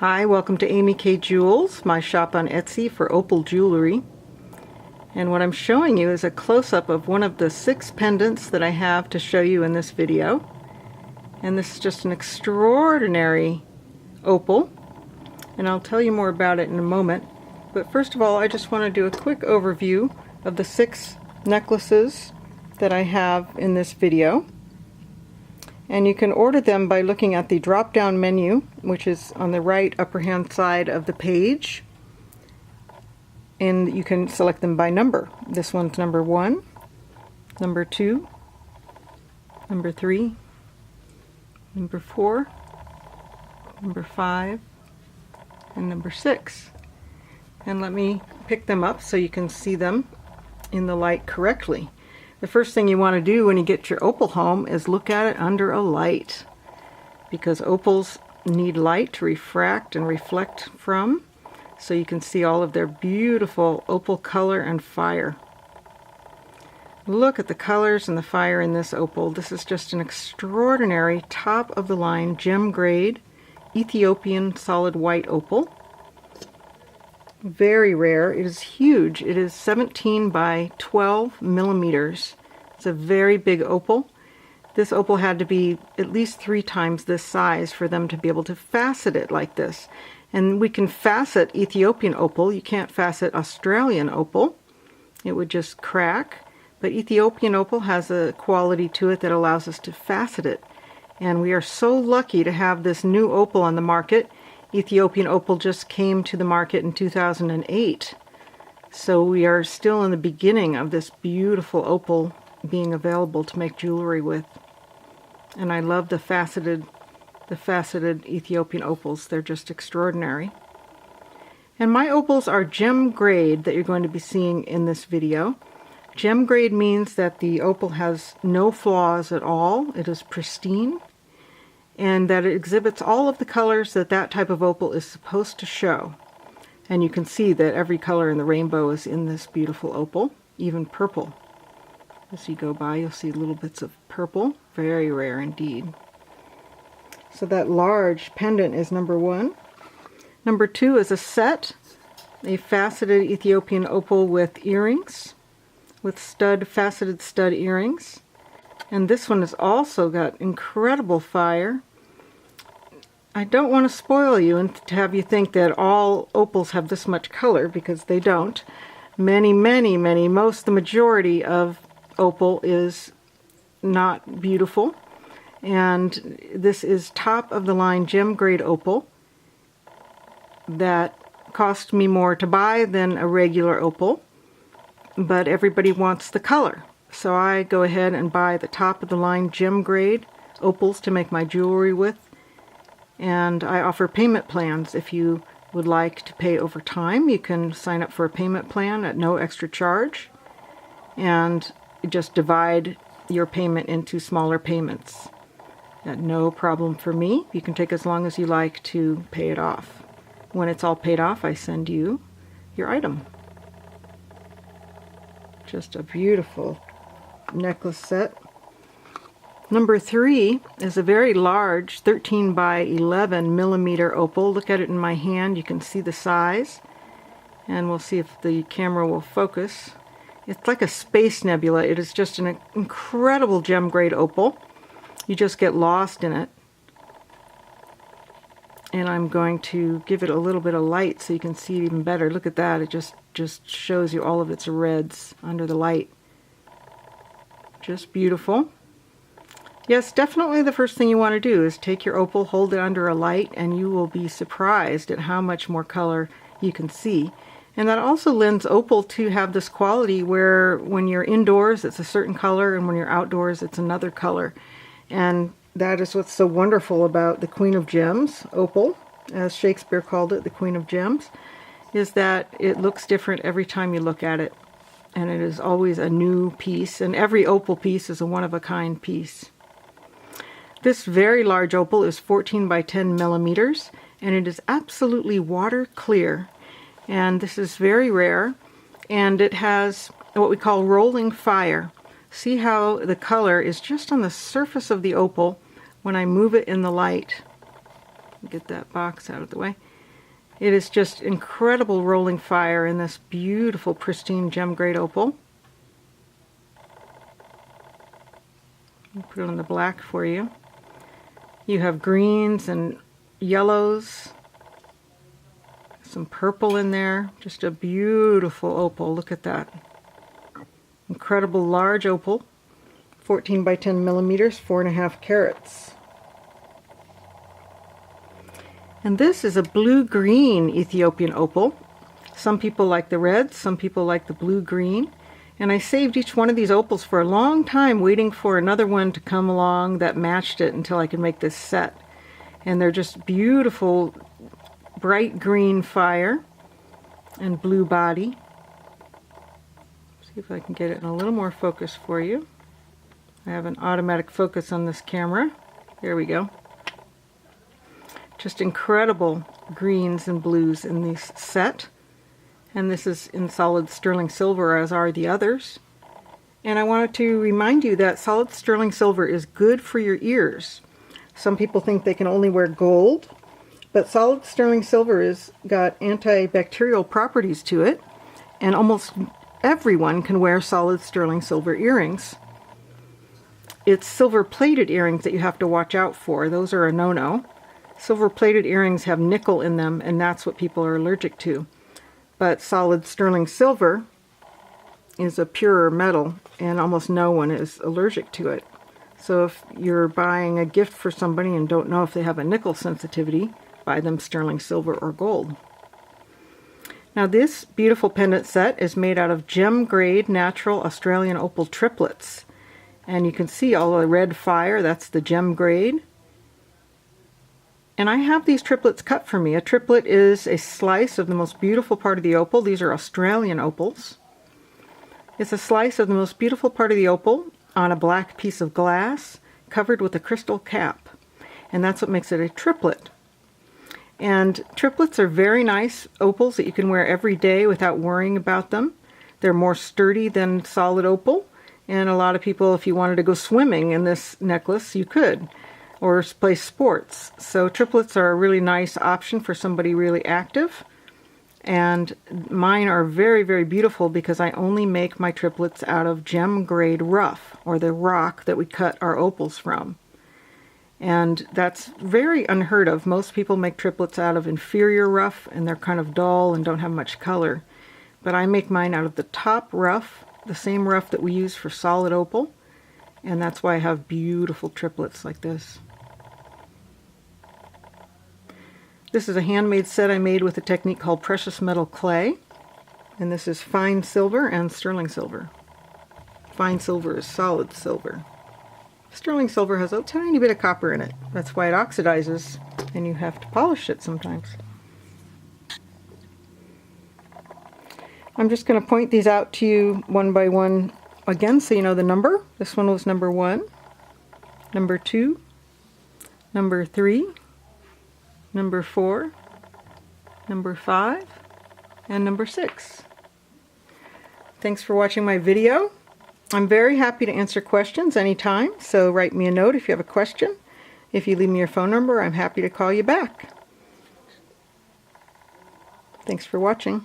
Hi, welcome to AmyKJewels, my shop on Etsy for opal jewelry. And what I'm showing you is a close-up of one of the 6 pendants that I have to show you in this video. And this is just an extraordinary opal, and I'll tell you more about it in a moment. But first of all, I just want to do a quick overview of the 6 necklaces that I have in this video. And you can order them by looking at the drop-down menu, which is on the right upper hand side of the page. And you can select them by number. This one's number 1, number 2, number 3, number 4, number 5, and number 6. And let me pick them up so you can see them in the light correctly. The first thing you want to do when you get your opal home is look at it under a light, because opals need light to refract and reflect from, so you can see all of their beautiful opal color and fire. Look at the colors and the fire in this opal. This is just an extraordinary top of the line gem grade Ethiopian solid white opal. Very rare. It is huge. It is 17 by 12 millimeters. It's a very big opal. This opal had to be at least 3 times this size for them to be able to facet it like this. And we can facet Ethiopian opal. You can't facet Australian opal. It would just crack. But Ethiopian opal has a quality to it that allows us to facet it. And we are so lucky to have this new opal on the market. Ethiopian opal just came to the market in 2008. So we are still in the beginning of this beautiful opal being available to make jewelry with. And I love the faceted Ethiopian opals. They're just extraordinary. And my opals are gem grade that you're going to be seeing in this video. Gem grade means that the opal has no flaws at all. It is pristine, and that it exhibits all of the colors that that type of opal is supposed to show. And you can see that every color in the rainbow is in this beautiful opal, even purple. As you go by, you'll see little bits of purple. Very rare indeed. So that large pendant is number 1. Number 2 is a set, a faceted Ethiopian opal with earrings, with faceted stud earrings. And this one has also got incredible fire. I don't want to spoil you and to have you think that all opals have this much color, because they don't. The majority of opal is not beautiful. And this is top of the line gem grade opal that cost me more to buy than a regular opal, but everybody wants the color. So I go ahead and buy the top of the line gem grade opals to make my jewelry with. And I offer payment plans. If you would like to pay over time, you can sign up for a payment plan at no extra charge, and just divide your payment into smaller payments. No problem for me. You can take as long as you like to pay it off. When it's all paid off, I send you your item. Just a beautiful necklace set. Number 3 is a very large 13 by 11 millimeter opal. Look at it in my hand. You can see the size. And we'll see if the camera will focus. It's like a space nebula. It is just an incredible gem grade opal. You just get lost in it. And I'm going to give it a little bit of light so you can see it even better. Look at that. It just shows you all of its reds under the light. Just beautiful. Yes, definitely the first thing you want to do is take your opal, hold it under a light, and you will be surprised at how much more color you can see. And that also lends opal to have this quality where when you're indoors it's a certain color, and when you're outdoors it's another color. And that is what's so wonderful about the Queen of Gems, opal, as Shakespeare called it, the Queen of Gems, is that it looks different every time you look at it. And it is always a new piece, and every opal piece is a one-of-a-kind piece. This very large opal is 14 by 10 millimeters, and it is absolutely water clear. And this is very rare, and it has what we call rolling fire. See how the color is just on the surface of the opal when I move it in the light. Get that box out of the way. It is just incredible rolling fire in this beautiful, pristine gem grade opal. I'll put it on the black for you. You have greens and yellows, some purple in there. Just a beautiful opal. Look at that. Incredible large opal. 14 by 10 millimeters, 4.5 carats. And this is a blue-green Ethiopian opal. Some people like the red, some people like the blue-green. And I saved each one of these opals for a long time, waiting for another one to come along that matched it until I could make this set. And they're just beautiful, bright green fire and blue body. See if I can get it in a little more focus for you. I have an automatic focus on this camera. There we go. Just incredible greens and blues in this set. And this is in solid sterling silver, as are the others. And I wanted to remind you that solid sterling silver is good for your ears. Some people think they can only wear gold, but solid sterling silver has got antibacterial properties to it, and almost everyone can wear solid sterling silver earrings. It's silver-plated earrings that you have to watch out for. Those are a no-no. Silver-plated earrings have nickel in them, and that's what people are allergic to. But solid sterling silver is a purer metal, and almost no one is allergic to it. So if you're buying a gift for somebody and don't know if they have a nickel sensitivity, buy them sterling silver or gold. Now this beautiful pendant set is made out of gem grade natural Australian opal triplets. And you can see all the red fire, that's the gem grade. And I have these triplets cut for me. A triplet is a slice of the most beautiful part of the opal. These are Australian opals. It's a slice of the most beautiful part of the opal on a black piece of glass covered with a crystal cap. And that's what makes it a triplet. And triplets are very nice opals that you can wear every day without worrying about them. They're more sturdy than solid opal. And a lot of people, if you wanted to go swimming in this necklace, you could. Or play sports. So triplets are a really nice option for somebody really active. And mine are very, very beautiful because I only make my triplets out of gem grade rough, or the rock that we cut our opals from. And that's very unheard of. Most people make triplets out of inferior rough, and they're kind of dull and don't have much color. But I make mine out of the top rough, the same rough that we use for solid opal. And that's why I have beautiful triplets like this. This is a handmade set I made with a technique called precious metal clay. And this is fine silver and sterling silver. Fine silver is solid silver. Sterling silver has a tiny bit of copper in it. That's why it oxidizes, and you have to polish it sometimes. I'm just going to point these out to you one by one again so you know the number. This one was number 1, number 2, number 3, number 4, number 5, and number 6. Thanks for watching my video. I'm very happy to answer questions anytime, so write me a note if you have a question. If you leave me your phone number, I'm happy to call you back. Thanks for watching.